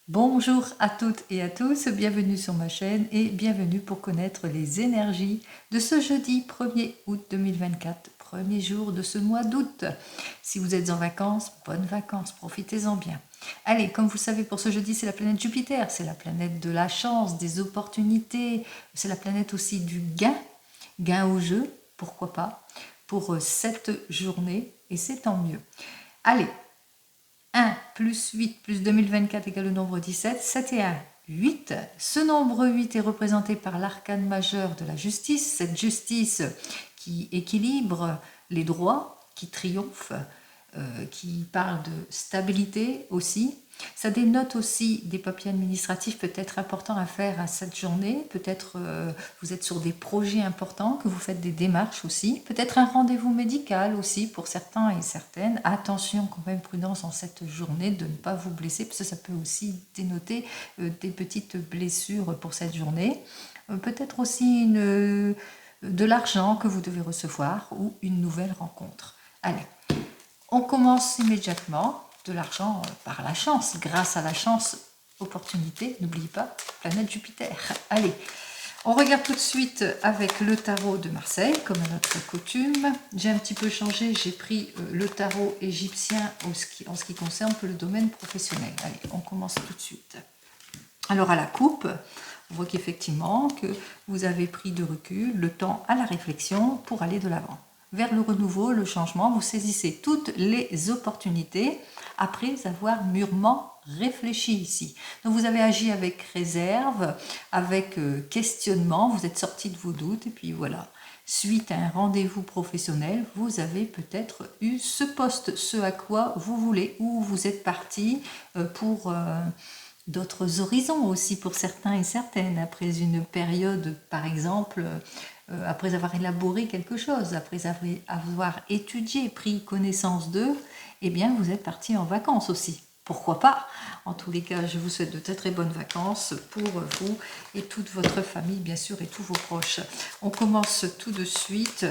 Bonjour à toutes et à tous, bienvenue sur ma chaîne et bienvenue pour connaître les énergies de ce jeudi 1er août 2024, premier jour de ce mois d'août. Si vous êtes en vacances, bonnes vacances, profitez-en bien. Allez, comme vous le savez, pour ce jeudi, c'est la planète Jupiter, c'est la planète de la chance, des opportunités, c'est la planète aussi du gain au jeu, pourquoi pas, pour cette journée, et c'est tant mieux. Allez, 1 plus 8 plus 2024 égale le nombre 17, 7 et 1, 8. Ce nombre 8 est représenté par l'arcane majeur de la justice, cette justice qui équilibre les droits, qui triomphe, qui parle de stabilité aussi. Ça dénote aussi des papiers administratifs peut-être importants à faire à cette journée. Peut-être vous êtes sur des projets importants, que vous faites des démarches aussi. Peut-être un rendez-vous médical aussi pour certains et certaines. Attention quand même, prudence en cette journée de ne pas vous blesser, parce que ça peut aussi dénoter des petites blessures pour cette journée. Peut-être aussi de l'argent que vous devez recevoir ou une nouvelle rencontre. Allez, on commence immédiatement. De l'argent par la chance, grâce à la chance, opportunité, n'oubliez pas, planète Jupiter. Allez, on regarde tout de suite avec le tarot de Marseille, comme à notre coutume. J'ai un petit peu changé, j'ai pris le tarot égyptien en ce qui concerne le domaine professionnel. Allez, on commence tout de suite. Alors à la coupe, on voit qu'effectivement, que vous avez pris de recul, le temps à la réflexion pour aller de l'avant. Vers le renouveau, le changement, vous saisissez toutes les opportunités après avoir mûrement réfléchi ici. Donc vous avez agi avec réserve, avec questionnement, vous êtes sorti de vos doutes et puis voilà. Suite à un rendez-vous professionnel, vous avez peut-être eu ce poste, ce à quoi vous voulez, ou vous êtes parti pour d'autres horizons aussi pour certains et certaines, après une période, par exemple, après avoir élaboré quelque chose, après avoir étudié, pris connaissance d'eux, eh bien vous êtes parti en vacances aussi. Pourquoi pas? En tous les cas, je vous souhaite de très très bonnes vacances pour vous et toute votre famille, bien sûr, et tous vos proches. On commence tout de suite.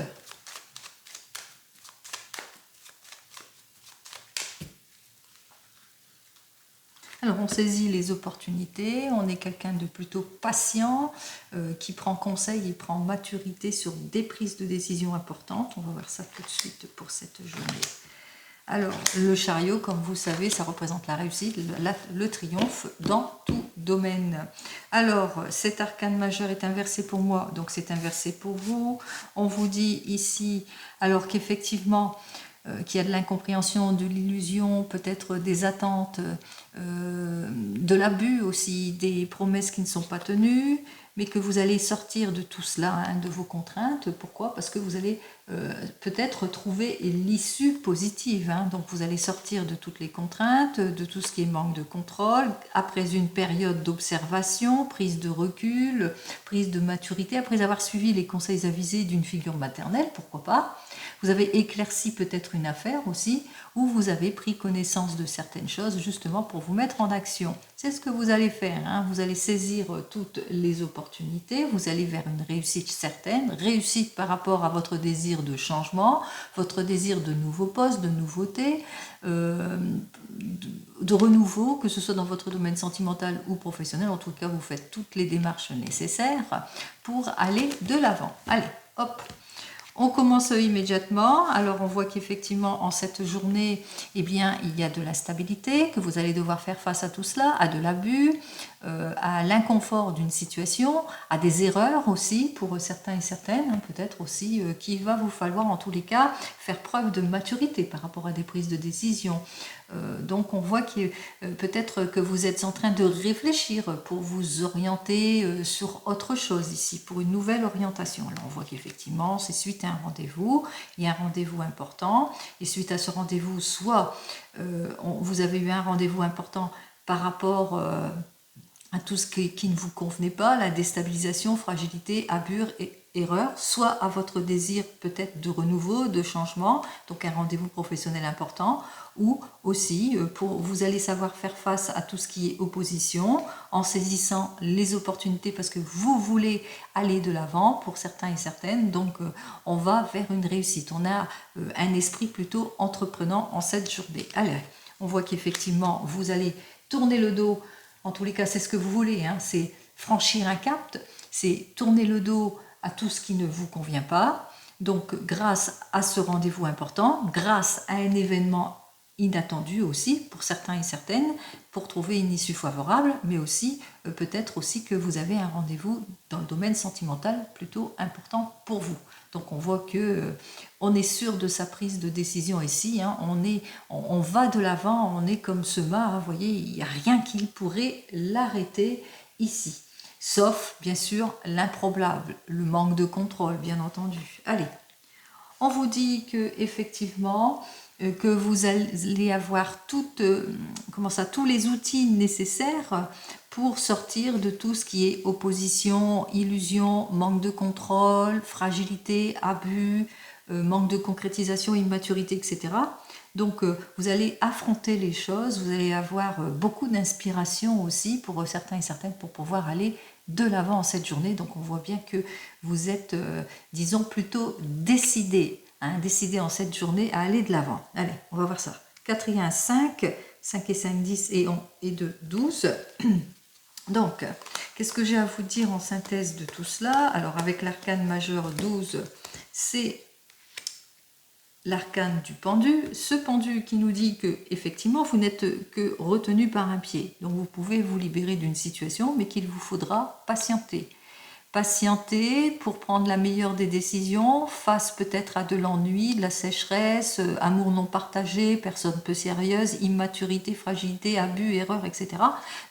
Alors on saisit les opportunités, on est quelqu'un de plutôt patient, qui prend conseil et prend maturité sur des prises de décision importantes. On va voir ça tout de suite pour cette journée. Alors le chariot, comme vous savez, ça représente la réussite, le triomphe dans tout domaine. Alors cet arcane majeur est inversé pour moi, donc c'est inversé pour vous. On vous dit ici, alors qu'effectivement, qu'il y a de l'incompréhension, de l'illusion, peut-être des attentes, de l'abus aussi, des promesses qui ne sont pas tenues, mais que vous allez sortir de tout cela, hein, de vos contraintes. Pourquoi? Parce que vous allez peut-être trouver l'issue positive. Hein. Donc vous allez sortir de toutes les contraintes, de tout ce qui est manque de contrôle, après une période d'observation, prise de recul, prise de maturité, après avoir suivi les conseils avisés d'une figure maternelle, pourquoi pas. Vous avez éclairci peut-être une affaire aussi, ou vous avez pris connaissance de certaines choses justement pour vous mettre en action. C'est ce que vous allez faire, hein. Vous allez saisir toutes les opportunités, vous allez vers une réussite certaine, réussite par rapport à votre désir de changement, votre désir de nouveaux postes, de nouveautés, de renouveau, que ce soit dans votre domaine sentimental ou professionnel. En tout cas, vous faites toutes les démarches nécessaires pour aller de l'avant. Allez, hop! On commence immédiatement. Alors on voit qu'effectivement en cette journée, eh bien, il y a de la stabilité, que vous allez devoir faire face à tout cela, à de l'abus, à l'inconfort d'une situation, à des erreurs aussi pour certains et certaines, hein, peut-être aussi qu'il va vous falloir en tous les cas faire preuve de maturité par rapport à des prises de décision. Donc on voit que peut-être que vous êtes en train de réfléchir pour vous orienter sur autre chose ici, pour une nouvelle orientation. Alors on voit qu'effectivement c'est suite à un rendez-vous, il y a un rendez-vous important, et suite à ce rendez-vous, soit vous avez eu un rendez-vous important par rapport à tout ce qui ne vous convenait pas, la déstabilisation, fragilité, abus et erreur, soit à votre désir peut-être de renouveau, de changement, donc un rendez-vous professionnel important, ou aussi vous allez savoir faire face à tout ce qui est opposition en saisissant les opportunités parce que vous voulez aller de l'avant pour certains et certaines, donc on va vers une réussite. On a un esprit plutôt entreprenant en cette journée. Allez, on voit qu'effectivement vous allez tourner le dos En tous les cas, c'est ce que vous voulez, hein, c'est franchir un cap, c'est tourner le dos à tout ce qui ne vous convient pas. Donc, grâce à ce rendez-vous important, grâce à un événement inattendu aussi pour certains et certaines, pour trouver une issue favorable, mais aussi peut-être aussi que vous avez un rendez-vous dans le domaine sentimental plutôt important pour vous. Donc on voit que on est sûr de sa prise de décision ici, hein, on va de l'avant, on est comme ce mât, hein, vous voyez, il n'y a rien qui pourrait l'arrêter ici. Sauf, bien sûr, l'improbable, le manque de contrôle, bien entendu. Allez, on vous dit que effectivement, que vous allez avoir tous les outils nécessaires pour sortir de tout ce qui est opposition, illusion, manque de contrôle, fragilité, abus, manque de concrétisation, immaturité, etc. Donc vous allez affronter les choses, vous allez avoir beaucoup d'inspiration aussi pour certains et certaines pour pouvoir aller de l'avant en cette journée. Donc on voit bien que vous êtes, disons, plutôt décidé en cette journée à aller de l'avant. Allez, on va voir ça. 4 et 1, 5, 5 et 5, 10 et 2, 12. Donc, qu'est-ce que j'ai à vous dire en synthèse de tout cela? Alors, avec l'arcane majeur 12, c'est l'arcane du pendu. Ce pendu qui nous dit que, effectivement, vous n'êtes que retenu par un pied. Donc, vous pouvez vous libérer d'une situation, mais qu'il vous faudra patienter. Patienter pour prendre la meilleure des décisions face peut-être à de l'ennui, de la sécheresse, amour non partagé, personne peu sérieuse, immaturité, fragilité, abus, erreur, etc.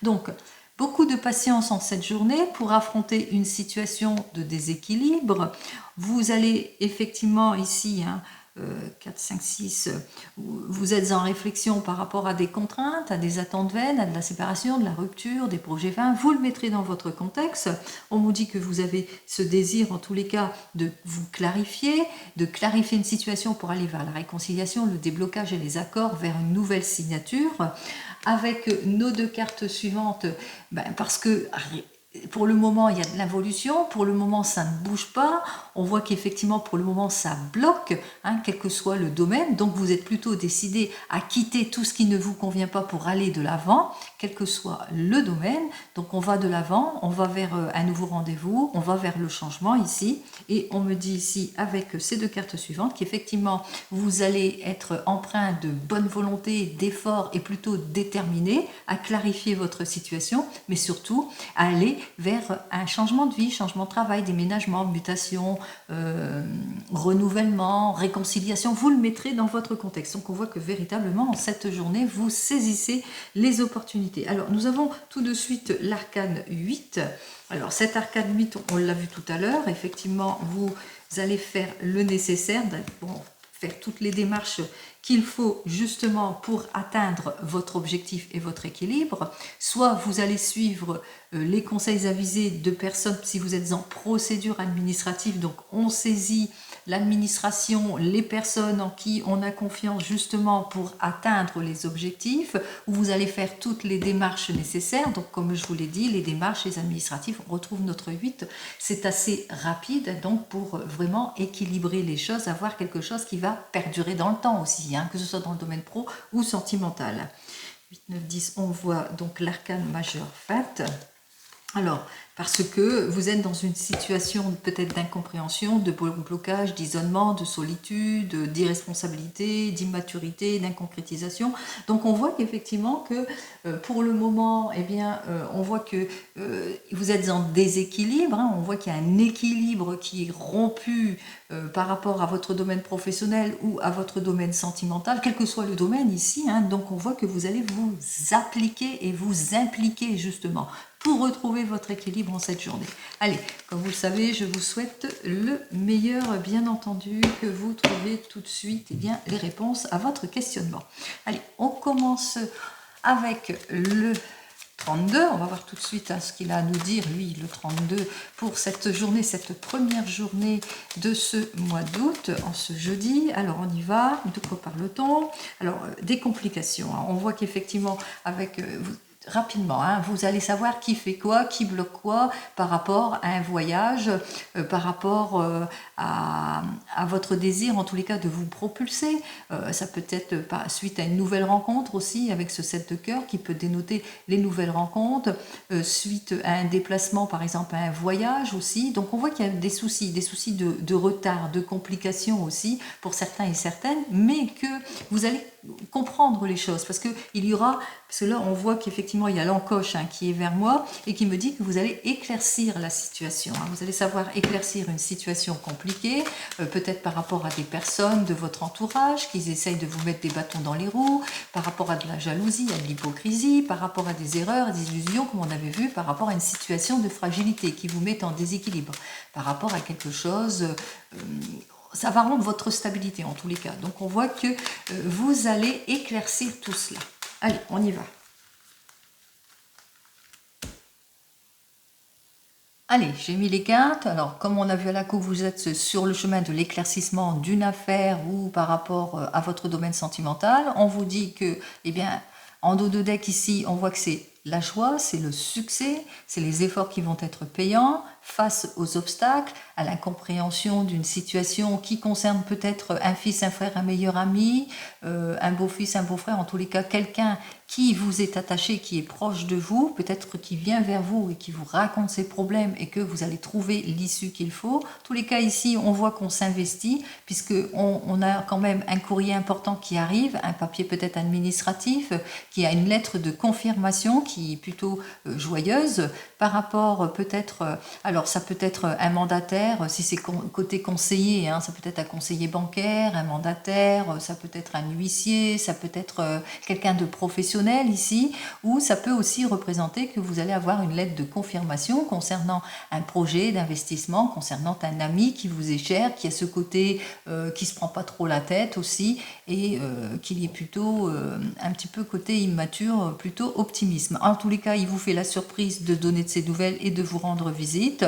Donc, beaucoup de patience en cette journée pour affronter une situation de déséquilibre. Vous allez effectivement ici, 4, 5, 6, vous êtes en réflexion par rapport à des contraintes, à des attentes vaines, à de la séparation, de la rupture, des projets vains. Vous le mettrez dans votre contexte. On vous dit que vous avez ce désir, en tous les cas, de vous clarifier, de clarifier une situation pour aller vers la réconciliation, le déblocage et les accords vers une nouvelle signature. Avec nos deux cartes suivantes, parce que pour le moment, il y a de l'involution, pour le moment, ça ne bouge pas, on voit qu'effectivement, pour le moment, ça bloque, quel que soit le domaine, donc vous êtes plutôt décidé à quitter tout ce qui ne vous convient pas pour aller de l'avant, quel que soit le domaine, donc on va de l'avant, on va vers un nouveau rendez-vous, on va vers le changement ici, et on me dit ici, avec ces deux cartes suivantes, qu'effectivement, vous allez être empreint de bonne volonté, d'effort et plutôt déterminé à clarifier votre situation, mais surtout à aller vers un changement de vie, changement de travail, déménagement, mutation, renouvellement, réconciliation. Vous le mettrez dans votre contexte. Donc on voit que véritablement en cette journée, vous saisissez les opportunités. Alors nous avons tout de suite l'arcane 8. Alors cet arcane 8, on l'a vu tout à l'heure, effectivement vous allez faire le nécessaire, faire toutes les démarches qu'il faut justement pour atteindre votre objectif et votre équilibre. Soit vous allez suivre les conseils avisés de personnes si vous êtes en procédure administrative, donc on saisit l'administration, les personnes en qui on a confiance justement pour atteindre les objectifs, où vous allez faire toutes les démarches nécessaires. Donc comme je vous l'ai dit, les démarches, les administratives, on retrouve notre 8, c'est assez rapide donc pour vraiment équilibrer les choses, avoir quelque chose qui va perdurer dans le temps aussi, que ce soit dans le domaine pro ou sentimental. 8, 9, 10, on voit donc l'arcane majeur Fat. Alors, parce que vous êtes dans une situation peut-être d'incompréhension, de blocage, d'isolement, de solitude, d'irresponsabilité, d'immaturité, d'inconcrétisation. Donc on voit qu'effectivement que pour le moment, on voit que vous êtes en déséquilibre, on voit qu'il y a un équilibre qui est rompu par rapport à votre domaine professionnel ou à votre domaine sentimental, quel que soit le domaine ici. Donc on voit que vous allez vous appliquer et vous impliquer justement pour retrouver votre équilibre en cette journée. Allez, comme vous le savez, je vous souhaite le meilleur, bien entendu, que vous trouvez tout de suite les réponses à votre questionnement. Allez, on commence avec le 32. On va voir tout de suite ce qu'il a à nous dire, lui, le 32, pour cette journée, cette première journée de ce mois d'août, en ce jeudi. Alors, on y va. De quoi parle-t-on? Alors, des complications. On voit qu'effectivement, avec rapidement, hein, vous allez savoir qui fait quoi, qui bloque quoi par rapport à un voyage, par rapport à votre désir, en tous les cas, de vous propulser. Ça peut être suite à une nouvelle rencontre aussi, avec ce 7 de cœur qui peut dénoter les nouvelles rencontres, suite à un déplacement, par exemple, à un voyage aussi. Donc on voit qu'il y a des soucis de retard, de complications aussi pour certains et certaines, mais que vous allez comprendre les choses, parce que là on voit qu'effectivement il y a l'encoche qui est vers moi et qui me dit que vous allez éclaircir la situation, vous allez savoir éclaircir une situation compliquée, peut-être par rapport à des personnes de votre entourage qui essayent de vous mettre des bâtons dans les roues, par rapport à de la jalousie, à de l'hypocrisie, par rapport à des erreurs, des illusions, comme on avait vu, par rapport à une situation de fragilité qui vous met en déséquilibre, par rapport à quelque chose. Ça va rendre votre stabilité en tous les cas. Donc on voit que vous allez éclaircir tout cela. Allez, on y va. Allez, j'ai mis les cartes. Alors, comme on a vu à la coupe, vous êtes sur le chemin de l'éclaircissement d'une affaire ou par rapport à votre domaine sentimental. On vous dit que, eh bien, en dos de deck ici, on voit que c'est la joie, c'est le succès, c'est les efforts qui vont être payants face aux obstacles, à l'incompréhension d'une situation qui concerne peut-être un fils, un frère, un meilleur ami, un beau-fils, un beau-frère, en tous les cas quelqu'un qui vous est attaché, qui est proche de vous, peut-être qui vient vers vous et qui vous raconte ses problèmes et que vous allez trouver l'issue qu'il faut. En tous les cas ici, on voit qu'on s'investit puisque on a quand même un courrier important qui arrive, un papier peut-être administratif, qui a une lettre de confirmation qui est plutôt joyeuse par rapport peut-être, alors ça peut être un mandataire, si c'est côté conseiller, ça peut être un conseiller bancaire, un mandataire, ça peut être un huissier, ça peut être quelqu'un de professionnel ici, ou ça peut aussi représenter que vous allez avoir une lettre de confirmation concernant un projet d'investissement, concernant un ami qui vous est cher, qui a ce côté qui se prend pas trop la tête aussi, et qu'il est plutôt un petit peu côté immature, plutôt optimisme. En tous les cas, il vous fait la surprise de donner de ses nouvelles et de vous rendre visite.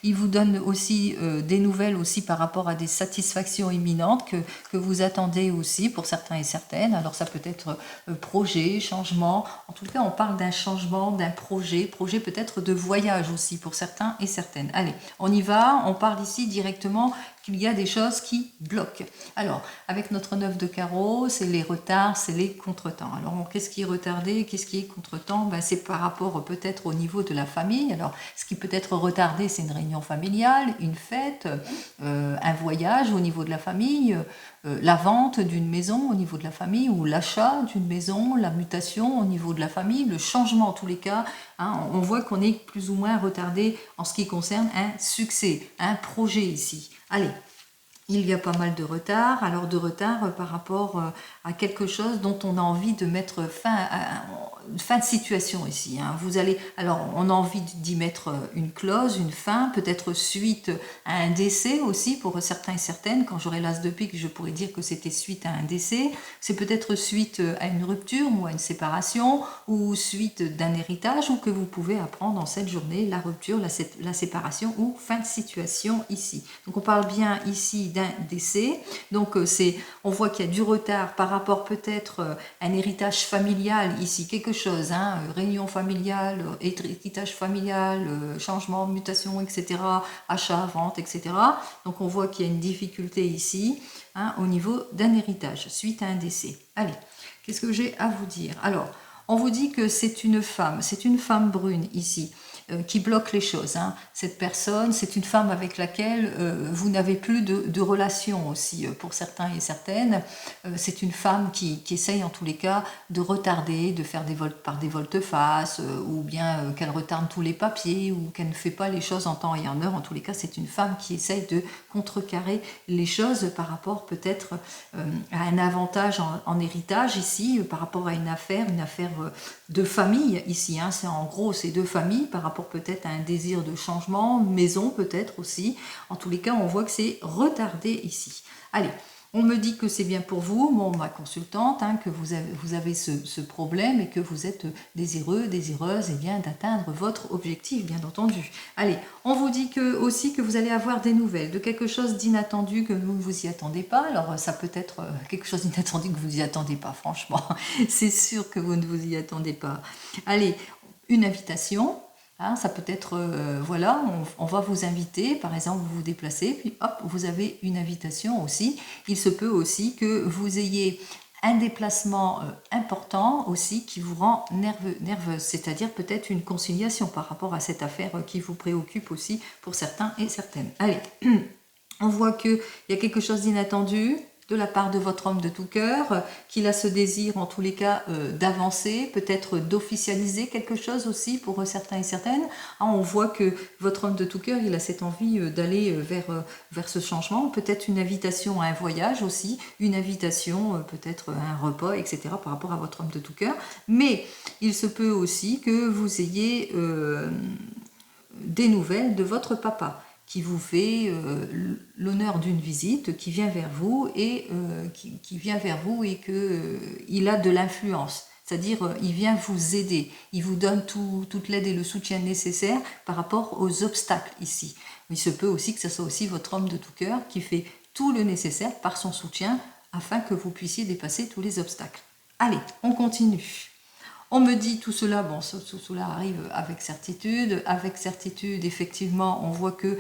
Il vous donne aussi des nouvelles aussi par rapport à des satisfactions imminentes que vous attendez aussi pour certains et certaines. Alors ça peut être projet, changement. En tout cas, on parle d'un changement, d'un projet peut-être de voyage aussi pour certains et certaines. Allez, on y va. On parle ici directement qu'il y a des choses qui bloquent. Alors, avec notre 9 de carreau, c'est les retards, c'est les contretemps. Alors, qu'est-ce qui est retardé, qu'est-ce qui est contretemps? C'est par rapport peut-être au niveau de la famille. Alors, ce qui peut être retardé, c'est une réunion familiale, une fête, un voyage au niveau de la famille, la vente d'une maison au niveau de la famille ou l'achat d'une maison, la mutation au niveau de la famille, le changement en tous les cas. On voit qu'on est plus ou moins retardé en ce qui concerne un succès, un projet ici. Allez, il y a pas mal de retard, alors de retard par rapport à quelque chose dont on a envie de mettre fin de situation ici. Vous allez, alors on a envie d'y mettre une clause, une fin, peut-être suite à un décès aussi pour certains et certaines. Quand j'aurai l'as de pique, je pourrais dire que c'était suite à un décès. C'est peut-être suite à une rupture ou à une séparation ou suite d'un héritage ou que vous pouvez apprendre dans cette journée la rupture, la séparation ou fin de situation ici. Donc on parle bien ici d'un décès. Donc on voit qu'il y a du retard par rapport peut-être à un héritage familial ici, quelque chose, réunion familiale, héritage familial, changement, mutation, etc., achat, vente, etc. Donc on voit qu'il y a une difficulté ici au niveau d'un héritage suite à un décès. Allez, qu'est-ce que j'ai à vous dire? Alors, on vous dit que c'est une femme brune ici. Qui bloque les choses. Cette personne, c'est une femme avec laquelle vous n'avez plus de relation aussi pour certains et certaines. C'est une femme qui essaye en tous les cas de retarder, de faire des volte-face ou bien qu'elle retarde tous les papiers ou qu'elle ne fait pas les choses en temps et en heure. En tous les cas, c'est une femme qui essaye de contrecarrer les choses par rapport peut-être à un avantage en héritage ici, par rapport à une affaire de famille ici. C'est en gros ces deux familles par rapport peut-être à un désir de changement, maison peut-être aussi. En tous les cas, on voit que c'est retardé ici. Allez, On me dit que c'est bien pour vous, bon, ma consultante, hein, que vous avez ce problème et que vous êtes désireux, désireuse et bien d'atteindre votre objectif, bien entendu. Allez, on vous dit aussi que vous allez avoir des nouvelles, de quelque chose d'inattendu que vous ne vous y attendez pas. Alors ça peut être quelque chose d'inattendu que vous n'y attendez pas, franchement. C'est sûr que vous ne vous y attendez pas. Allez, une invitation. Hein, ça peut être, voilà, on va vous inviter, par exemple, vous vous déplacez, puis hop, vous avez une invitation aussi. Il se peut aussi que vous ayez un déplacement important aussi qui vous rend nerveuse, c'est-à-dire peut-être une conciliation par rapport à cette affaire qui vous préoccupe aussi pour certains et certaines. Allez, on voit qu'il y a quelque chose d'inattendu de la part de votre homme de tout cœur, qu'il a ce désir en tous les cas d'avancer, peut-être d'officialiser quelque chose aussi pour certains et certaines. On voit que votre homme de tout cœur, il a cette envie d'aller vers ce changement, peut-être une invitation à un voyage aussi, une invitation peut-être à un repas, etc. par rapport à votre homme de tout cœur. Mais il se peut aussi que vous ayez des nouvelles de votre papa, qui vous fait l'honneur d'une visite, qui vient vers vous et il a de l'influence. C'est-à-dire, il vient vous aider, il vous donne toute l'aide et le soutien nécessaire par rapport aux obstacles ici. Il se peut aussi que ce soit aussi votre homme de tout cœur qui fait tout le nécessaire par son soutien afin que vous puissiez dépasser tous les obstacles. Allez, on continue. On me dit tout cela, bon, cela arrive avec certitude. Avec certitude, effectivement, on voit que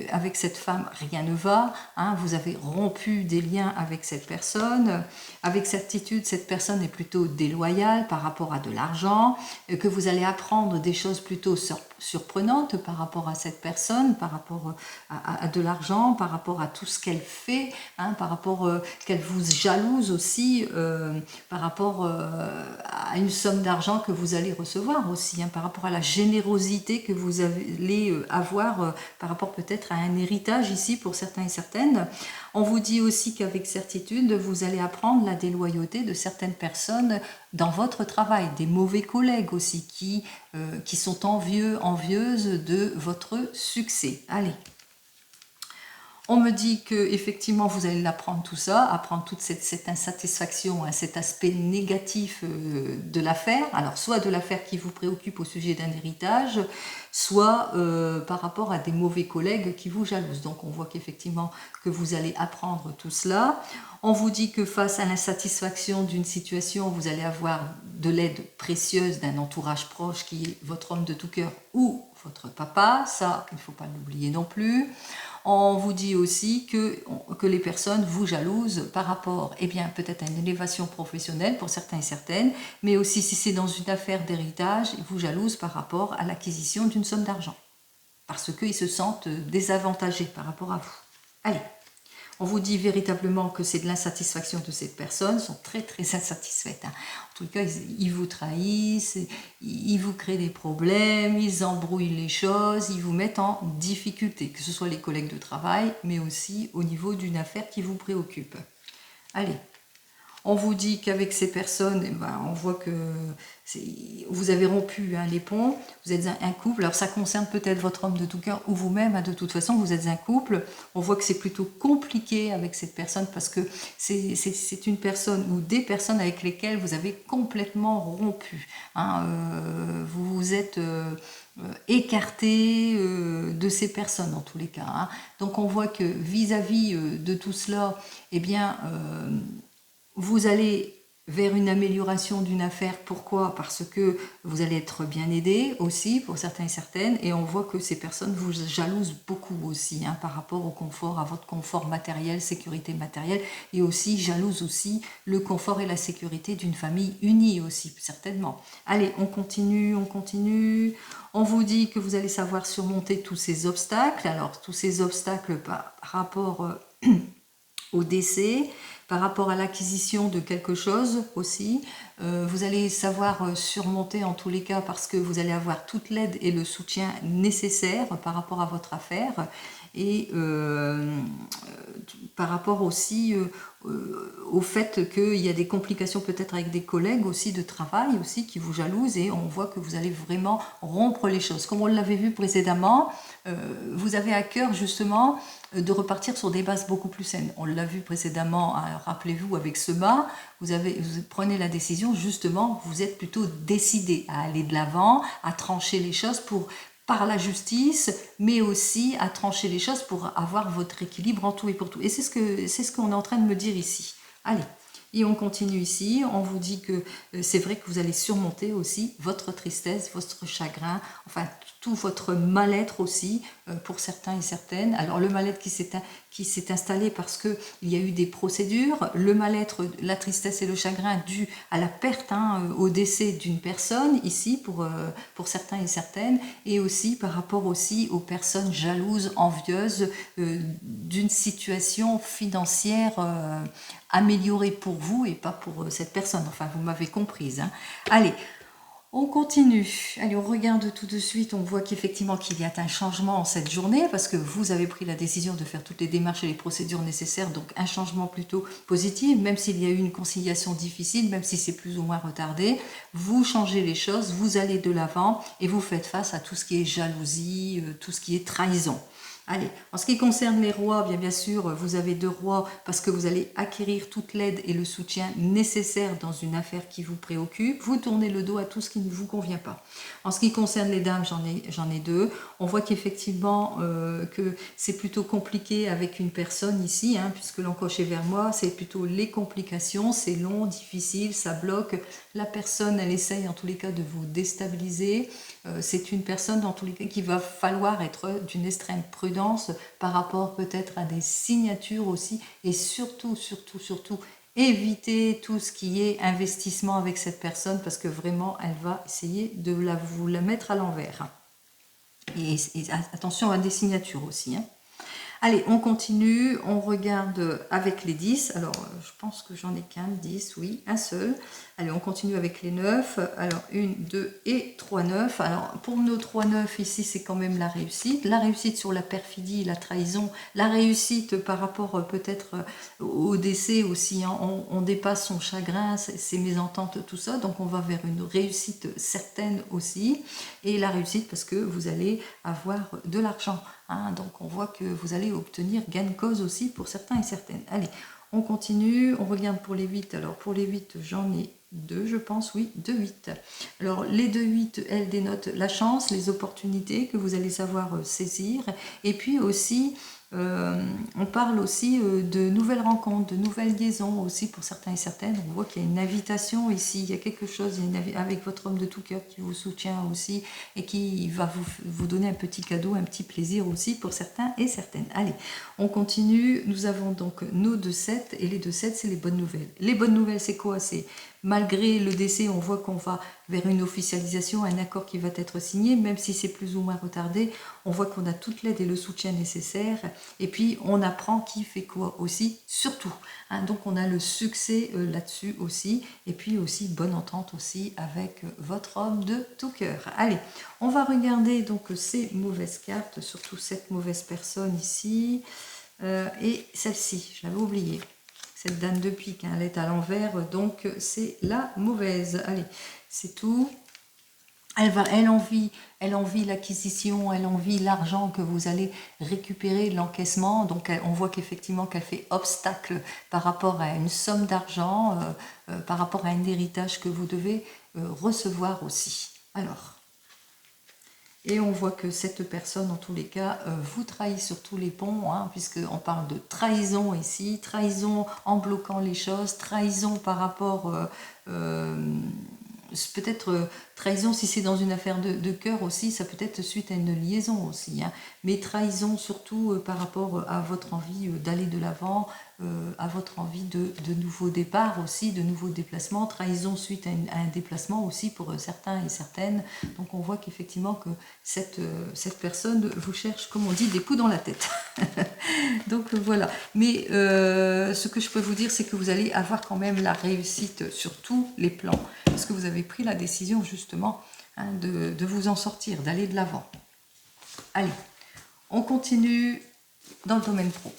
avec cette femme, rien ne va. Hein, vous avez rompu des liens avec cette personne. Avec certitude, cette personne est plutôt déloyale par rapport à de l'argent, que vous allez apprendre des choses plutôt surprenantes par rapport à cette personne, par rapport à de l'argent, par rapport à tout ce qu'elle fait, hein, par rapport qu'elle vous jalouse aussi, par rapport à une somme d'argent que vous allez recevoir aussi, hein, par rapport à la générosité que vous allez avoir par rapport peut-être à un héritage ici pour certains et certaines. On vous dit aussi qu'avec certitude, vous allez apprendre la déloyauté de certaines personnes dans votre travail, des mauvais collègues aussi qui sont envieuses de votre succès. Allez. On me dit que effectivement vous allez l'apprendre tout ça, apprendre toute cette insatisfaction, hein, cet aspect négatif de l'affaire. Alors soit de l'affaire qui vous préoccupe au sujet d'un héritage, soit par rapport à des mauvais collègues qui vous jalousent. Donc on voit qu'effectivement que vous allez apprendre tout cela. On vous dit que face à l'insatisfaction d'une situation, vous allez avoir de l'aide précieuse d'un entourage proche qui est votre homme de tout cœur ou votre papa. Ça, il ne faut pas l'oublier non plus. On vous dit aussi que les personnes vous jalousent par rapport, eh bien, peut-être à une élévation professionnelle pour certains et certaines, mais aussi si c'est dans une affaire d'héritage, ils vous jalousent par rapport à l'acquisition d'une somme d'argent, parce qu'ils se sentent désavantagés par rapport à vous. Allez, on vous dit véritablement que c'est de l'insatisfaction de ces personnes, sont très très insatisfaites. Hein. En tout cas, ils vous trahissent, ils vous créent des problèmes, ils embrouillent les choses, ils vous mettent en difficulté, que ce soit les collègues de travail, mais aussi au niveau d'une affaire qui vous préoccupe. Allez. On vous dit qu'avec ces personnes, eh ben, on voit que vous avez rompu hein, les ponts, vous êtes un couple. Alors ça concerne peut-être votre homme de tout cœur ou vous-même, hein, de toute façon, vous êtes un couple. On voit que c'est plutôt compliqué avec cette personne parce que c'est une personne ou des personnes avec lesquelles vous avez complètement rompu. Hein, vous vous êtes écarté de ces personnes en tous les cas. Hein. Donc on voit que vis-à-vis de tout cela, eh bien... vous allez vers une amélioration d'une affaire. Pourquoi? Parce que vous allez être bien aidé aussi pour certains et certaines, et on voit que ces personnes vous jalousent beaucoup aussi hein, par rapport au confort, à votre confort matériel, sécurité matérielle, et aussi jalousent aussi le confort et la sécurité d'une famille unie aussi, certainement. Allez, on continue, on continue. On vous dit que vous allez savoir surmonter tous ces obstacles. Alors, tous ces obstacles par rapport au décès, par rapport à l'acquisition de quelque chose aussi, vous allez savoir surmonter en tous les cas parce que vous allez avoir toute l'aide et le soutien nécessaire par rapport à votre affaire et par rapport aussi au fait qu'il y a des complications peut-être avec des collègues aussi de travail aussi qui vous jalousent, et on voit que vous allez vraiment rompre les choses. Comme on l'avait vu précédemment, vous avez à cœur justement de repartir sur des bases beaucoup plus saines. On l'a vu précédemment, hein, rappelez-vous, avec ce bas, vous prenez la décision, justement, vous êtes plutôt décidé à aller de l'avant, à trancher les choses par la justice, mais aussi à trancher les choses pour avoir votre équilibre en tout et pour tout. Et c'est ce qu'on est en train de me dire ici. Allez, et on continue ici, on vous dit que c'est vrai que vous allez surmonter aussi votre tristesse, votre chagrin, enfin tout votre mal-être aussi, pour certains et certaines. Alors le mal-être qui s'est installé parce qu'il y a eu des procédures, le mal-être, la tristesse et le chagrin dû à la perte, au décès d'une personne, ici pour certains et certaines, et aussi par rapport aussi aux personnes jalouses, envieuses d'une situation financière améliorée pour vous et pas pour cette personne. Enfin, vous m'avez comprise. Hein. Allez, on continue. Allez, on regarde tout de suite. On voit qu'effectivement qu'il y a un changement en cette journée parce que vous avez pris la décision de faire toutes les démarches et les procédures nécessaires. Donc un changement plutôt positif, même s'il y a eu une conciliation difficile, même si c'est plus ou moins retardé. Vous changez les choses, vous allez de l'avant et vous faites face à tout ce qui est jalousie, tout ce qui est trahison. Allez, en ce qui concerne les rois, bien sûr, vous avez 2 rois parce que vous allez acquérir toute l'aide et le soutien nécessaires dans une affaire qui vous préoccupe. Vous tournez le dos à tout ce qui ne vous convient pas. En ce qui concerne les dames, j'en ai 2. On voit qu'effectivement, que c'est plutôt compliqué avec une personne ici, puisque l'encoche est vers moi, c'est plutôt les complications, c'est long, difficile, ça bloque. La personne, elle essaye en tous les cas de vous déstabiliser. C'est une personne dans tous les cas qu'il va falloir être d'une extrême prudence par rapport peut-être à des signatures aussi, et surtout éviter tout ce qui est investissement avec cette personne parce que vraiment elle va essayer de vous la mettre à l'envers. Et attention à des signatures aussi. Allez, on continue, on regarde avec les 10. Alors, je pense que j'en ai qu'un, 10, oui, un seul. Allez, on continue avec les 9. Alors, 1, 2 et 3 9. Alors, pour nos 3 9, ici, c'est quand même la réussite. La réussite sur la perfidie, la trahison. La réussite par rapport peut-être au décès aussi. On dépasse son chagrin, ses mésententes, tout ça. Donc, on va vers une réussite certaine aussi. Et la réussite parce que vous allez avoir de l'argent. Donc on voit que vous allez obtenir gain de cause aussi pour certains et certaines. Allez, on continue, on regarde pour les 8. Alors pour les 8, j'en ai 2, je pense, oui, 2 8. Alors les 2 8, elles dénotent la chance, les opportunités que vous allez savoir saisir. Et puis aussi, on parle aussi de nouvelles rencontres, de nouvelles liaisons aussi pour certains et certaines. On voit qu'il y a une invitation ici, il y a quelque chose avec votre homme de tout cœur qui vous soutient aussi et qui va vous donner un petit cadeau, un petit plaisir aussi pour certains et certaines. Allez, on continue. Nous avons donc nos 2 7 et les 2 7, c'est les bonnes nouvelles. Les bonnes nouvelles, c'est quoi? C'est malgré le décès, on voit qu'on va vers une officialisation, un accord qui va être signé, même si c'est plus ou moins retardé. On voit qu'on a toute l'aide et le soutien nécessaire. Et puis, on apprend qui fait quoi aussi, surtout. Donc, on a le succès là-dessus aussi. Et puis aussi, bonne entente aussi avec votre homme de tout cœur. Allez, on va regarder donc ces mauvaises cartes, surtout cette mauvaise personne ici. Et celle-ci, je l'avais oubliée. Cette dame de pique, elle est à l'envers, donc c'est la mauvaise. Allez, c'est tout. Elle envie l'acquisition, elle envie l'argent que vous allez récupérer, l'encaissement. Donc on voit qu'effectivement qu'elle fait obstacle par rapport à une somme d'argent, par rapport à un héritage que vous devez recevoir aussi. Alors, et on voit que cette personne, en tous les cas, vous trahit sur tous les ponts, puisqu'on parle de trahison ici, trahison en bloquant les choses, trahison par rapport, peut-être trahison si c'est dans une affaire de cœur aussi, ça peut être suite à une liaison aussi, mais trahison surtout par rapport à votre envie d'aller de l'avant, à votre envie de nouveaux départs aussi, de nouveaux déplacements, trahison suite à un déplacement aussi pour certains et certaines. Donc on voit qu'effectivement que cette personne vous cherche, comme on dit, des coups dans la tête. Donc voilà. Mais ce que je peux vous dire, c'est que vous allez avoir quand même la réussite sur tous les plans, parce que vous avez pris la décision justement de vous en sortir, d'aller de l'avant. Allez, on continue. dans le domaine pro.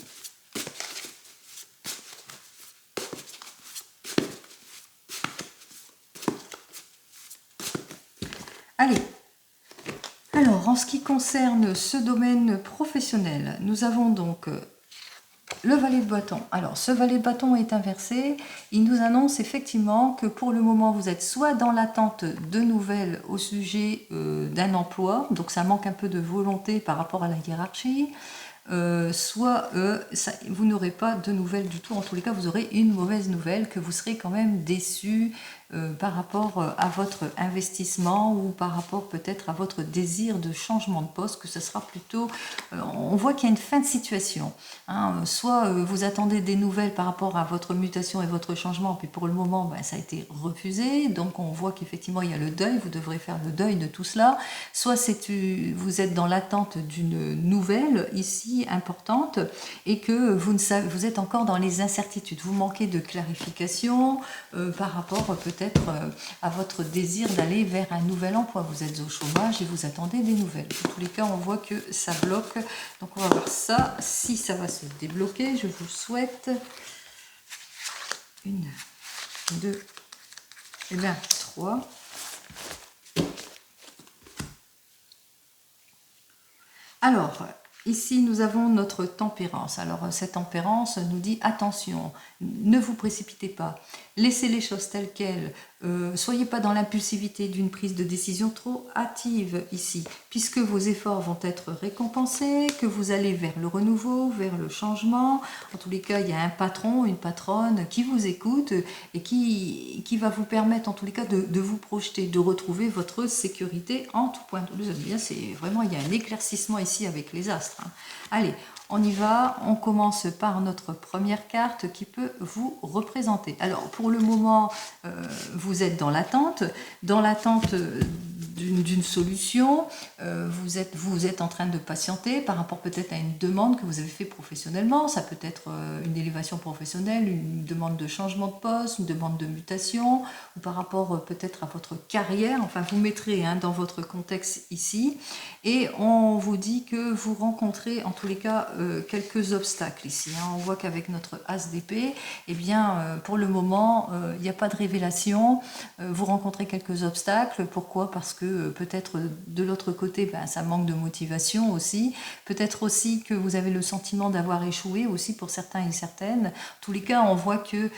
Allez, alors en ce qui concerne ce domaine professionnel, nous avons donc le valet de bâton. Alors ce valet de bâton est inversé, il nous annonce effectivement que pour le moment vous êtes soit dans l'attente de nouvelles au sujet d'un emploi, donc ça manque un peu de volonté par rapport à la hiérarchie, soit vous n'aurez pas de nouvelles du tout, en tous les cas vous aurez une mauvaise nouvelle, que vous serez quand même déçu par rapport à votre investissement ou par rapport peut-être à votre désir de changement de poste, que ce sera plutôt, on voit qu'il y a une fin de situation, hein, soit vous attendez des nouvelles par rapport à votre mutation et votre changement, puis pour le moment ben, ça a été refusé, donc on voit qu'effectivement il y a le deuil, vous devrez faire le deuil de tout cela, soit vous êtes dans l'attente d'une nouvelle ici importante et que vous êtes encore dans les incertitudes, vous manquez de clarification par rapport peut-être à votre désir d'aller vers un nouvel emploi. Vous êtes au chômage et vous attendez des nouvelles. En tous les cas, on voit que ça bloque. Donc on va voir ça, si ça va se débloquer. Je vous souhaite 1, 2, et bien 3. Alors, ici, nous avons notre tempérance. Alors, cette tempérance nous dit, attention, ne vous précipitez pas, laissez les choses telles quelles, soyez pas dans l'impulsivité d'une prise de décision trop hâtive ici, puisque vos efforts vont être récompensés, que vous allez vers le renouveau, vers le changement. En tous les cas, il y a un patron, une patronne qui vous écoute et qui va vous permettre, en tous les cas, de vous projeter, de retrouver votre sécurité en tout point. C'est vraiment, il y a un éclaircissement ici avec les astres. Hein. Allez, on y va, on commence par notre première carte qui peut vous représenter. Alors pour le moment, vous êtes dans l'attente d'une solution, vous êtes en train de patienter par rapport peut-être à une demande que vous avez fait professionnellement, ça peut être une élévation professionnelle, une demande de changement de poste, une demande de mutation, ou par rapport peut-être à votre carrière, enfin vous mettrez hein, dans votre contexte ici, et on vous dit que vous rencontrez en tous les cas quelques obstacles ici. Hein. On voit qu'avec notre as d'épée, eh bien pour le moment il n'y a pas de révélation, vous rencontrez quelques obstacles. Pourquoi? Parce que peut-être de l'autre côté ben, ça manque de motivation aussi, peut-être aussi que vous avez le sentiment d'avoir échoué aussi pour certains et certaines. En tous les cas on voit que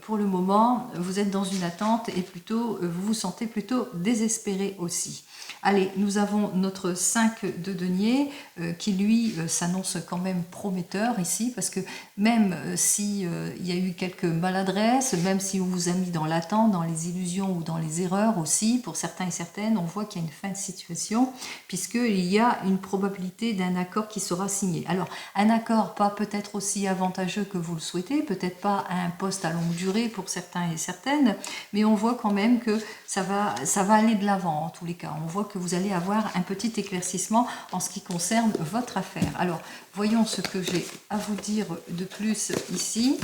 pour le moment vous êtes dans une attente et plutôt vous vous sentez plutôt désespéré aussi. Allez, nous avons notre 5 de denier qui lui s'annonce quand même prometteur ici, parce que même si il y a eu quelques maladresses, même si on vous a mis dans l'attente, dans les illusions ou dans les erreurs aussi, pour certains et certaines, on voit qu'il y a une fin de situation, puisqu'il y a une probabilité d'un accord qui sera signé. Alors, un accord pas peut-être aussi avantageux que vous le souhaitez, peut-être pas à un poste à longue durée pour certains et certaines, mais on voit quand même que ça va aller de l'avant en tous les cas. On voit que vous allez avoir un petit éclaircissement en ce qui concerne votre affaire. Alors, voyons ce que j'ai à vous dire de plus ici.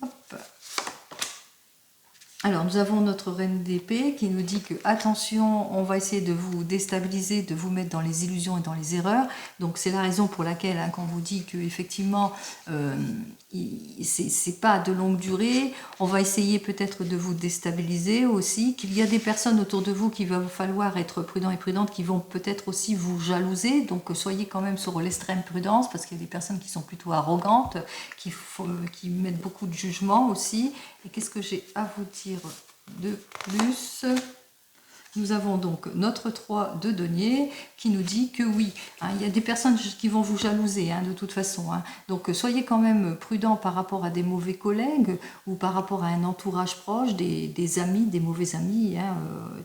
Hop. Alors, nous avons notre reine d'épée qui nous dit que, attention, on va essayer de vous déstabiliser, de vous mettre dans les illusions et dans les erreurs. Donc, c'est la raison pour laquelle, hein, quand on vous dit qu'effectivement, c'est pas de longue durée, on va essayer peut-être de vous déstabiliser aussi, qu'il y a des personnes autour de vous qu'il va falloir être prudent et prudente, qui vont peut-être aussi vous jalouser. Donc, soyez quand même sur l'extrême prudence, parce qu'il y a des personnes qui sont plutôt arrogantes, qui mettent beaucoup de jugement aussi. Et qu'est-ce que j'ai à vous dire de plus? Nous avons donc notre 3 de denier qui nous dit que oui, hein, il y a des personnes qui vont vous jalouser hein, de toute façon. Hein. Donc soyez quand même prudent par rapport à des mauvais collègues ou par rapport à un entourage proche, des amis, des mauvais amis, hein,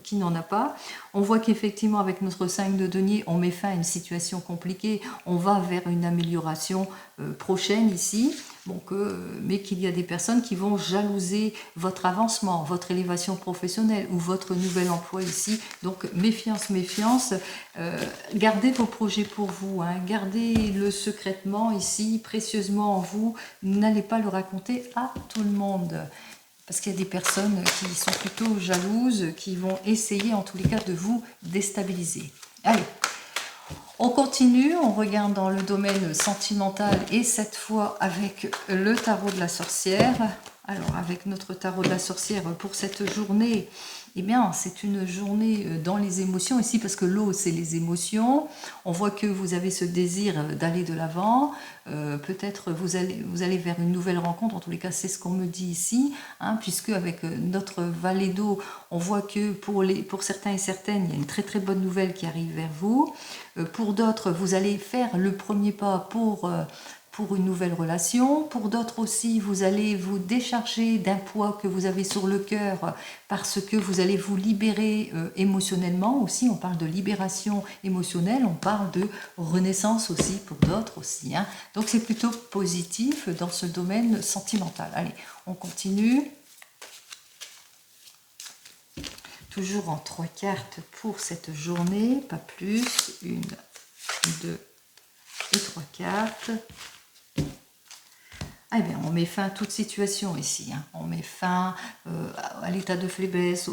qui n'en a pas. On voit qu'effectivement avec notre 5 de denier, on met fin à une situation compliquée, on va vers une amélioration prochaine ici. Donc, mais qu'il y a des personnes qui vont jalouser votre avancement, votre élévation professionnelle ou votre nouvel emploi ici. Donc, méfiance, méfiance. Gardez vos projets pour vous, hein. Gardez-le secrètement ici, précieusement en vous. N'allez pas le raconter à tout le monde. Parce qu'il y a des personnes qui sont plutôt jalouses, qui vont essayer en tous les cas de vous déstabiliser. Allez, On continue, on regarde dans le domaine sentimental et cette fois avec le tarot de la sorcière. Alors avec notre tarot de la sorcière pour cette journée, eh bien c'est une journée dans les émotions ici parce que l'eau c'est les émotions. On voit que vous avez ce désir d'aller de l'avant. Peut-être vous allez vers une nouvelle rencontre, en tous les cas c'est ce qu'on me dit ici, hein, puisque avec notre vallée d'eau, on voit que pour certains et certaines, il y a une très très bonne nouvelle qui arrive vers vous. Pour d'autres, vous allez faire le premier pas pour une nouvelle relation. Pour d'autres aussi, vous allez vous décharger d'un poids que vous avez sur le cœur parce que vous allez vous libérer émotionnellement aussi. On parle de libération émotionnelle, on parle de renaissance aussi pour d'autres aussi, hein. Donc c'est plutôt positif dans ce domaine sentimental. Allez, on continue. Toujours en 3 cartes pour cette journée, pas plus. 1, 2 et 3 cartes. Eh bien, on met fin à toute situation ici, hein. On met fin à l'état de faiblesse,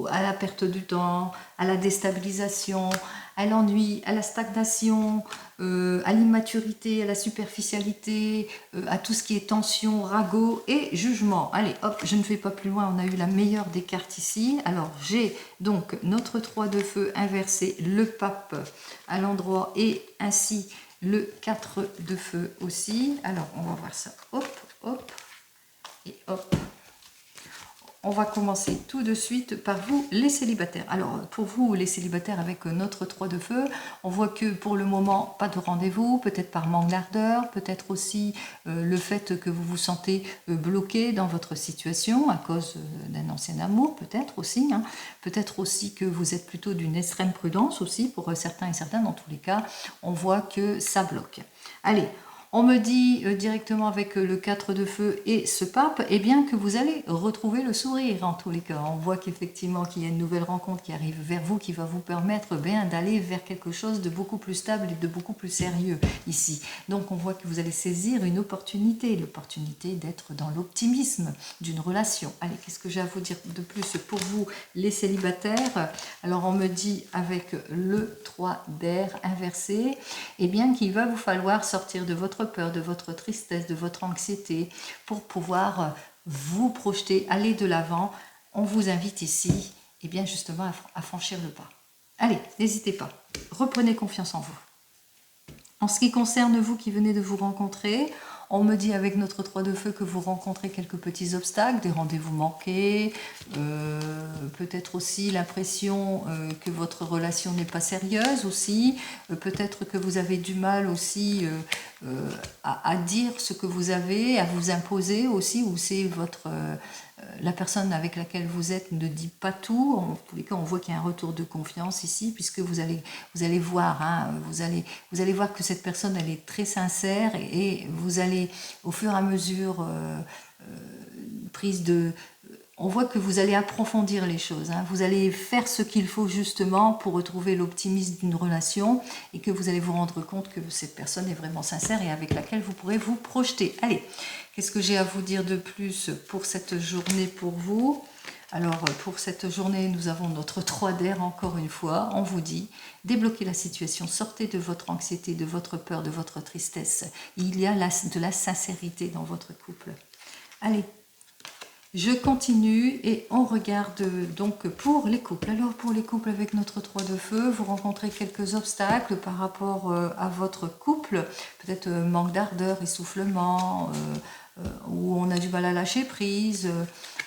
à la perte du temps, à la déstabilisation, à l'ennui, à la stagnation, à l'immaturité, à la superficialité, à tout ce qui est tension, ragot et jugement. Allez, hop, je ne fais pas plus loin, on a eu la meilleure des cartes ici. Alors, j'ai donc notre 3 de feu inversé, le pape à l'endroit et ainsi le 4 de feu aussi. Alors, on va voir ça. Hop, hop, et hop. On va commencer tout de suite par vous, les célibataires. Alors, pour vous, les célibataires, avec notre 3 de feu, on voit que pour le moment, pas de rendez-vous, peut-être par manque d'ardeur, peut-être aussi le fait que vous vous sentez bloqué dans votre situation à cause d'un ancien amour, peut-être aussi, hein. Peut-être aussi que vous êtes plutôt d'une extrême prudence aussi, pour certains et certaines, dans tous les cas, on voit que ça bloque. Allez, on me dit directement avec le 4 de feu et ce pape, eh bien que vous allez retrouver le sourire en tous les cas. On voit qu'effectivement qu'il y a une nouvelle rencontre qui arrive vers vous, qui va vous permettre bien d'aller vers quelque chose de beaucoup plus stable et de beaucoup plus sérieux ici. Donc on voit que vous allez saisir une opportunité, l'opportunité d'être dans l'optimisme d'une relation. Allez, qu'est-ce que j'ai à vous dire de plus pour vous les célibataires? Alors on me dit avec le 3 d'air inversé, eh bien qu'il va vous falloir sortir de votre peur, de votre tristesse, de votre anxiété pour pouvoir vous projeter, aller de l'avant. On vous invite ici, eh bien justement, à franchir le pas. Allez, n'hésitez pas. Reprenez confiance en vous. En ce qui concerne vous qui venez de vous rencontrer, on me dit avec notre 3 de feu que vous rencontrez quelques petits obstacles, des rendez-vous manqués, peut-être aussi l'impression que votre relation n'est pas sérieuse aussi, peut-être que vous avez du mal aussi à dire ce que vous avez, à vous imposer aussi, ou c'est votre... la personne avec laquelle vous êtes ne dit pas tout. En tous les cas, on voit qu'il y a un retour de confiance ici, puisque vous allez voir, hein, vous allez voir que cette personne, elle est très sincère et vous allez, au fur et à mesure, prise de... On voit que vous allez approfondir les choses, hein. Vous allez faire ce qu'il faut justement pour retrouver l'optimisme d'une relation et que vous allez vous rendre compte que cette personne est vraiment sincère et avec laquelle vous pourrez vous projeter. Allez, qu'est-ce que j'ai à vous dire de plus pour cette journée pour vous? Alors, pour cette journée, nous avons notre 3 d'air encore une fois. On vous dit, débloquez la situation, sortez de votre anxiété, de votre peur, de votre tristesse. Il y a de la sincérité dans votre couple. Allez, je continue et on regarde donc pour les couples. Alors pour les couples avec notre 3 de feu, vous rencontrez quelques obstacles par rapport à votre couple. Peut-être manque d'ardeur, essoufflement, où on a du mal à lâcher prise,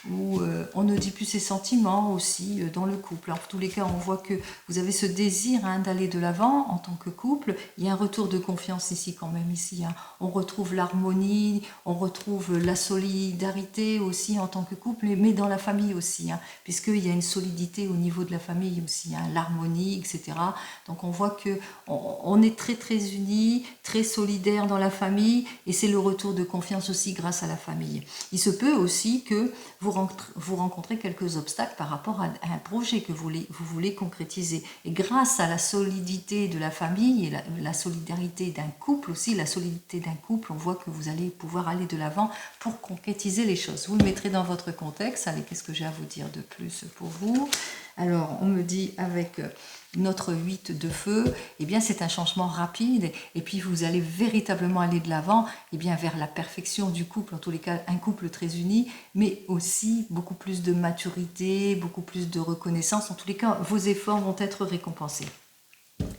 où on ne dit plus ses sentiments aussi dans le couple. Alors, en tous les cas, on voit que vous avez ce désir, hein, d'aller de l'avant en tant que couple. Il y a un retour de confiance ici quand même, ici, hein. On retrouve l'harmonie, on retrouve la solidarité aussi en tant que couple, mais dans la famille aussi, hein, puisqu'il y a une solidité au niveau de la famille aussi, hein, l'harmonie, etc. Donc on voit que on est très très unis, très solidaires dans la famille, et c'est le retour de confiance aussi grâce à la famille. Il se peut aussi que vous rencontrez quelques obstacles par rapport à un projet que vous voulez concrétiser. Et grâce à la solidité de la famille et la solidarité d'un couple aussi, la solidité d'un couple, on voit que vous allez pouvoir aller de l'avant pour concrétiser les choses. Vous le mettrez dans votre contexte. Allez, qu'est-ce que j'ai à vous dire de plus pour vous? Alors, on me dit avec notre 8 de feu, eh bien c'est un changement rapide et puis vous allez véritablement aller de l'avant eh bien vers la perfection du couple, en tous les cas un couple très uni, mais aussi beaucoup plus de maturité, beaucoup plus de reconnaissance. En tous les cas, vos efforts vont être récompensés,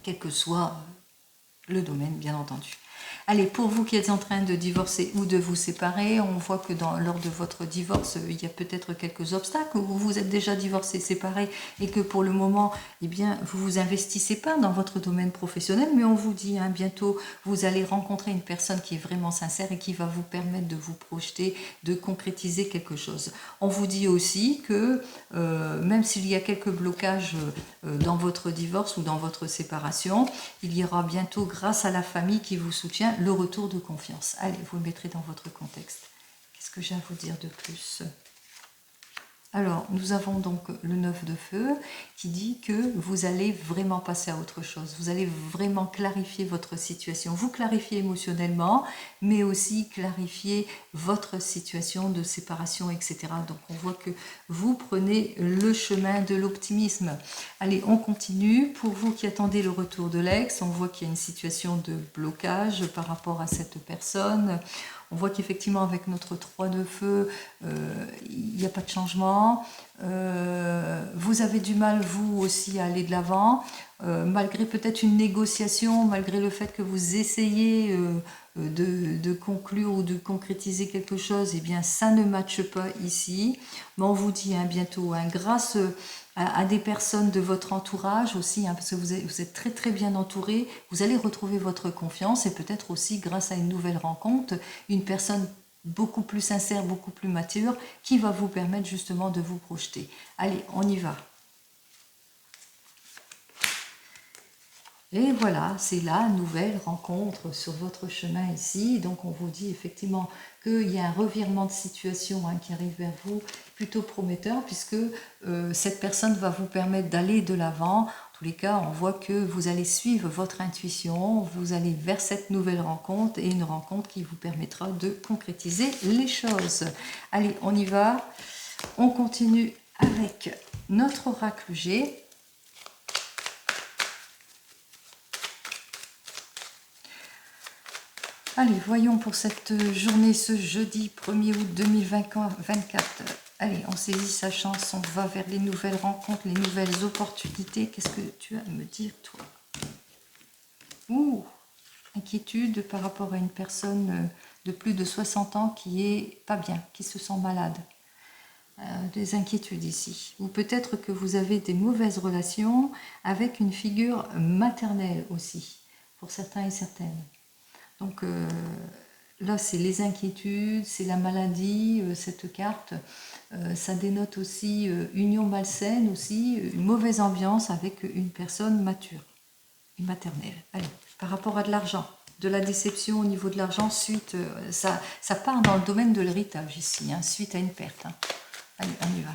quel que soit le domaine, bien entendu. Allez, pour vous qui êtes en train de divorcer ou de vous séparer, on voit que lors de votre divorce, il y a peut-être quelques obstacles, ou vous êtes déjà divorcé, séparé, et que pour le moment, eh bien, vous vous investissez pas dans votre domaine professionnel, mais on vous dit, hein, bientôt, vous allez rencontrer une personne qui est vraiment sincère et qui va vous permettre de vous projeter, de concrétiser quelque chose. On vous dit aussi que même s'il y a quelques blocages dans votre divorce ou dans votre séparation, il y aura bientôt, grâce à la famille qui vous soutient, le retour de confiance. Allez, vous le mettrez dans votre contexte. Qu'est-ce que j'ai à vous dire de plus ? Alors, nous avons donc le 9 de feu qui dit que vous allez vraiment passer à autre chose. Vous allez vraiment clarifier votre situation. Vous clarifiez émotionnellement, mais aussi clarifier votre situation de séparation, etc. Donc, on voit que vous prenez le chemin de l'optimisme. Allez, on continue. Pour vous qui attendez le retour de l'ex, on voit qu'il y a une situation de blocage par rapport à cette personne. On voit qu'effectivement, avec notre 3 de feu, il n'y a pas de changement. Vous avez du mal, vous aussi, à aller de l'avant. Malgré peut-être une négociation, malgré le fait que vous essayez de conclure ou de concrétiser quelque chose, eh bien, ça ne matche pas ici. Mais on vous dit bientôt, grâce à des personnes de votre entourage aussi, parce que vous êtes très très bien entouré, vous allez retrouver votre confiance et peut-être aussi grâce à une nouvelle rencontre, une personne beaucoup plus sincère, beaucoup plus mature, qui va vous permettre justement de vous projeter. Allez, on y va. Et voilà, c'est la nouvelle rencontre sur votre chemin ici. Donc on vous dit effectivement qu'il y a un revirement de situation qui arrive vers vous, plutôt prometteur, puisque cette personne va vous permettre d'aller de l'avant. En tous les cas, on voit que vous allez suivre votre intuition, vous allez vers cette nouvelle rencontre et une rencontre qui vous permettra de concrétiser les choses. Allez, on y va. On continue avec notre oracle G. Allez, voyons pour cette journée, ce jeudi 1er août 2024. Allez, on saisit sa chance, on va vers les nouvelles rencontres, les nouvelles opportunités. Qu'est-ce que tu as à me dire, toi? Ouh, inquiétude par rapport à une personne de plus de 60 ans qui est pas bien, qui se sent malade. Des inquiétudes ici. Ou peut-être que vous avez des mauvaises relations avec une figure maternelle aussi, pour certains et certaines. Donc là, c'est les inquiétudes, c'est la maladie, cette carte. Ça dénote aussi union malsaine, aussi une mauvaise ambiance avec une personne mature et maternelle. Allez, par rapport à de l'argent, de la déception au niveau de l'argent, suite, ça part dans le domaine de l'héritage ici, suite à une perte. Allez, on y va.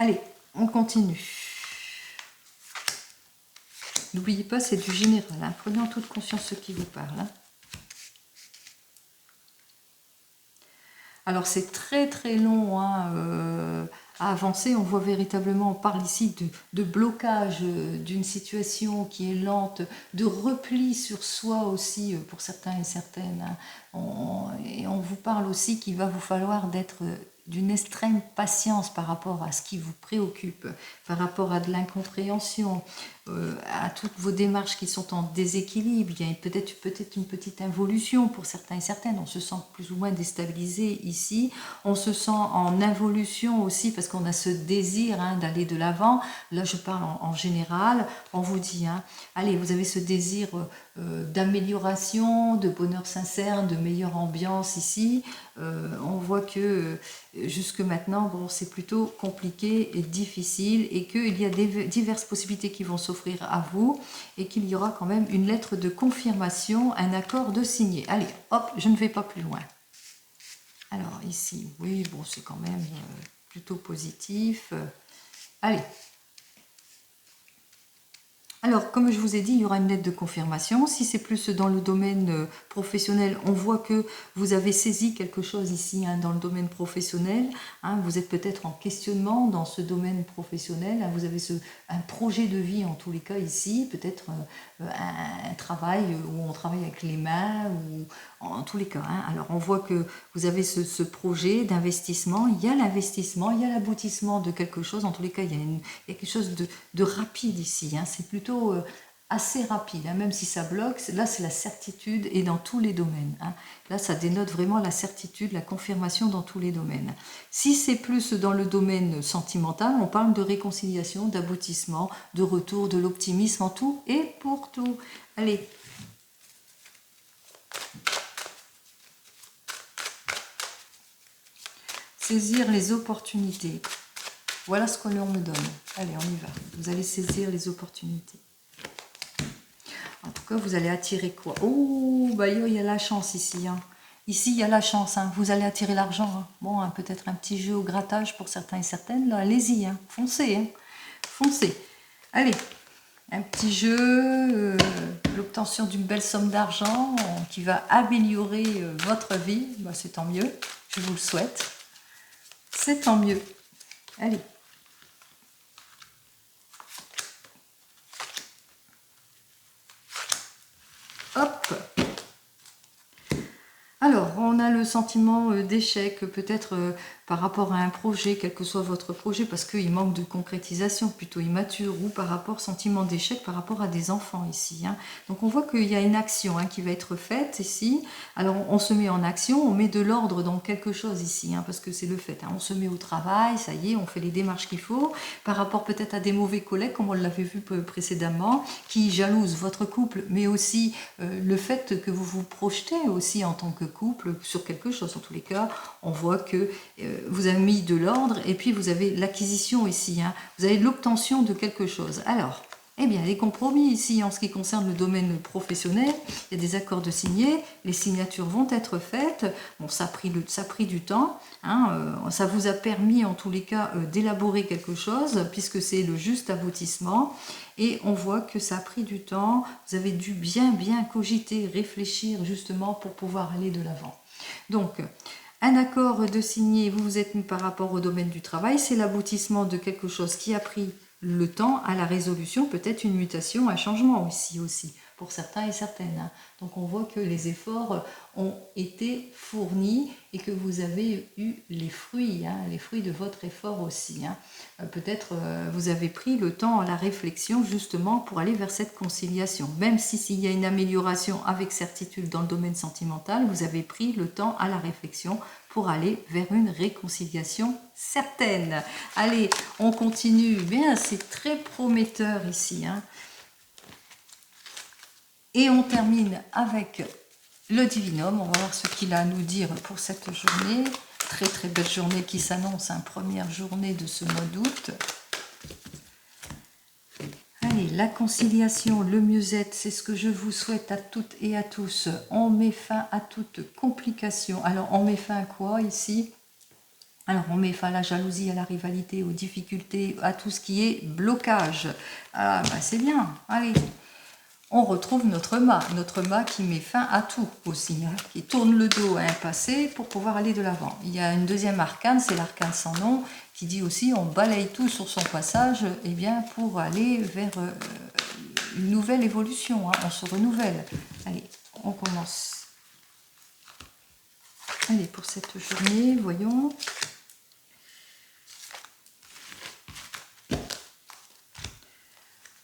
Allez, on continue. N'oubliez pas, c'est du général. Prenez en toute conscience ce qui vous parle. Alors, c'est très très long à avancer. On voit véritablement, on parle ici de blocage d'une situation qui est lente, de repli sur soi aussi pour certains et certaines. Et on vous parle aussi qu'il va vous falloir d'être d'une extrême patience par rapport à ce qui vous préoccupe, par rapport à de l'incompréhension, à toutes vos démarches qui sont en déséquilibre. Il y a peut-être une petite involution pour certains et certaines. On se sent plus ou moins déstabilisé ici. On se sent en involution aussi parce qu'on a ce désir d'aller de l'avant. Là, je parle en général. On vous dit, allez, vous avez ce désir d'amélioration, de bonheur sincère, de meilleure ambiance ici. On voit que jusque maintenant, bon, c'est plutôt compliqué et difficile et qu'il y a diverses possibilités qui vont s'offrir à vous et qu'il y aura quand même une lettre de confirmation, un accord de signer. Allez, hop, je ne vais pas plus loin. Alors ici, oui, bon, c'est quand même plutôt positif. Allez. Alors, comme je vous ai dit, il y aura une lettre de confirmation. Si c'est plus dans le domaine professionnel, on voit que vous avez saisi quelque chose ici dans le domaine professionnel. Vous êtes peut-être en questionnement dans ce domaine professionnel. Vous avez un projet de vie en tous les cas ici, peut-être un travail où on travaille avec les mains, ou en tous les cas. Alors, on voit que vous avez ce projet d'investissement. Il y a l'investissement, il y a l'aboutissement de quelque chose. En tous les cas, il y a quelque chose de rapide ici. C'est plutôt assez rapide, même si ça bloque. Là, c'est la certitude et dans tous les domaines. Là, ça dénote vraiment la certitude, la confirmation dans tous les domaines. Si c'est plus dans le domaine sentimental, on parle de réconciliation, d'aboutissement, de retour, de l'optimisme en tout et pour tout. Allez. Saisir les opportunités. Voilà ce que l'on me donne. Allez, on y va. Vous allez saisir les opportunités. En tout cas, vous allez attirer quoi? Oh, bah il y a la chance ici. Ici, il y a la chance. Vous allez attirer l'argent. Bon, peut-être un petit jeu au grattage pour certains et certaines. Là, allez-y. Foncez. Foncez. Allez. Un petit jeu, l'obtention d'une belle somme d'argent qui va améliorer votre vie. Bah, c'est tant mieux. Je vous le souhaite. C'est tant mieux. Allez. Hop. Alors, on a le sentiment d'échec, peut-être par rapport à un projet, quel que soit votre projet, parce qu'il manque de concrétisation, plutôt immature, ou par rapport, sentiment d'échec par rapport à des enfants ici. Donc on voit qu'il y a une action qui va être faite ici. Alors on se met en action, on met de l'ordre dans quelque chose ici, parce que c'est le fait. On se met au travail, ça y est, on fait les démarches qu'il faut, par rapport peut-être à des mauvais collègues, comme on l'avait vu précédemment, qui jalousent votre couple, mais aussi le fait que vous vous projetez aussi en tant que couple sur quelque chose. En tous les cas, on voit que vous avez mis de l'ordre et puis vous avez l'acquisition ici. Vous avez l'obtention de quelque chose. Alors, eh bien, les compromis ici en ce qui concerne le domaine professionnel, il y a des accords de signer, les signatures vont être faites. Bon, ça a pris du temps. Ça vous a permis en tous les cas d'élaborer quelque chose puisque c'est le juste aboutissement. Et on voit que ça a pris du temps. Vous avez dû bien cogiter, réfléchir justement pour pouvoir aller de l'avant. Donc, un accord de signer, vous vous êtes mis par rapport au domaine du travail, c'est l'aboutissement de quelque chose qui a pris le temps à la résolution, peut-être une mutation, un changement ici aussi, pour certains et certaines. Donc on voit que les efforts ont été fournis et que vous avez eu les fruits de votre effort aussi. Peut-être vous avez pris le temps à la réflexion justement pour aller vers cette conciliation. Même s'il y a une amélioration avec certitude dans le domaine sentimental, vous avez pris le temps à la réflexion pour aller vers une réconciliation certaine. Allez, on continue. Bien, c'est très prometteur ici. Et on termine avec le Divinum. On va voir ce qu'il a à nous dire pour cette journée. Très belle journée qui s'annonce, première journée de ce mois d'août. Allez, la conciliation, le mieux-être, c'est ce que je vous souhaite à toutes et à tous. On met fin à toute complication. Alors, on met fin à quoi ici? Alors, on met fin à la jalousie, à la rivalité, aux difficultés, à tout ce qui est blocage. Ah, c'est bien. Allez, on retrouve notre mât qui met fin à tout aussi, qui tourne le dos à un passé pour pouvoir aller de l'avant. Il y a une deuxième arcane, c'est l'arcane sans nom, qui dit aussi on balaye tout sur son passage bien, pour aller vers une nouvelle évolution, on se renouvelle. Allez, on commence. Allez, pour cette journée, voyons.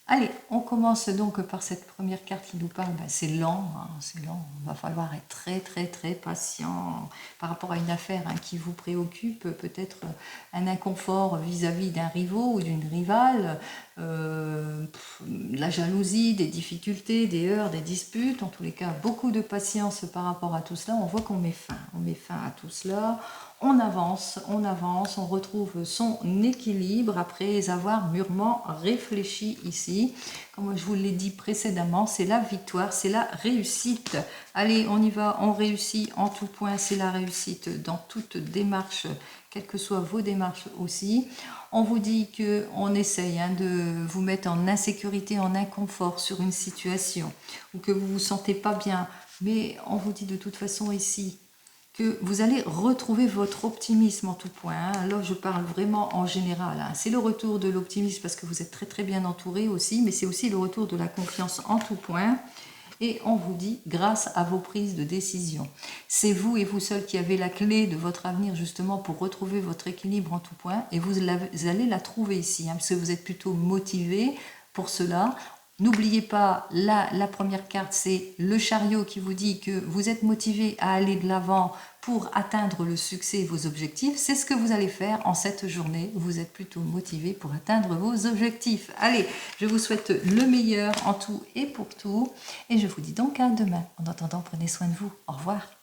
Allez, on commence donc par cette première carte qui nous parle, c'est lent, c'est lent, il va falloir être très patient par rapport à une affaire qui vous préoccupe, peut-être un inconfort vis-à-vis d'un rivaux ou d'une rivale, la jalousie, des difficultés, des heurts, des disputes, en tous les cas beaucoup de patience par rapport à tout cela. On voit qu'on met fin à tout cela, on avance, on retrouve son équilibre après avoir mûrement réfléchi ici. Comme je vous l'ai dit précédemment, c'est la victoire, c'est la réussite. Allez, on y va, on réussit en tout point, c'est la réussite dans toute démarche, quelles que soient vos démarches aussi. On vous dit qu'on essaye de vous mettre en insécurité, en inconfort sur une situation, ou que vous ne vous sentez pas bien, mais on vous dit de toute façon ici, que vous allez retrouver votre optimisme en tout point. Là, je parle vraiment en général. C'est le retour de l'optimisme parce que vous êtes très très bien entouré aussi, mais c'est aussi le retour de la confiance en tout point. Et on vous dit, grâce à vos prises de décision. C'est vous et vous seul qui avez la clé de votre avenir justement pour retrouver votre équilibre en tout point. Et vous allez la trouver ici, parce que vous êtes plutôt motivé pour cela. N'oubliez pas, la première carte, c'est le chariot qui vous dit que vous êtes motivé à aller de l'avant pour atteindre le succès et vos objectifs. C'est ce que vous allez faire en cette journée. Vous êtes plutôt motivé pour atteindre vos objectifs. Allez, je vous souhaite le meilleur en tout et pour tout. Et je vous dis donc à demain. En attendant, prenez soin de vous. Au revoir.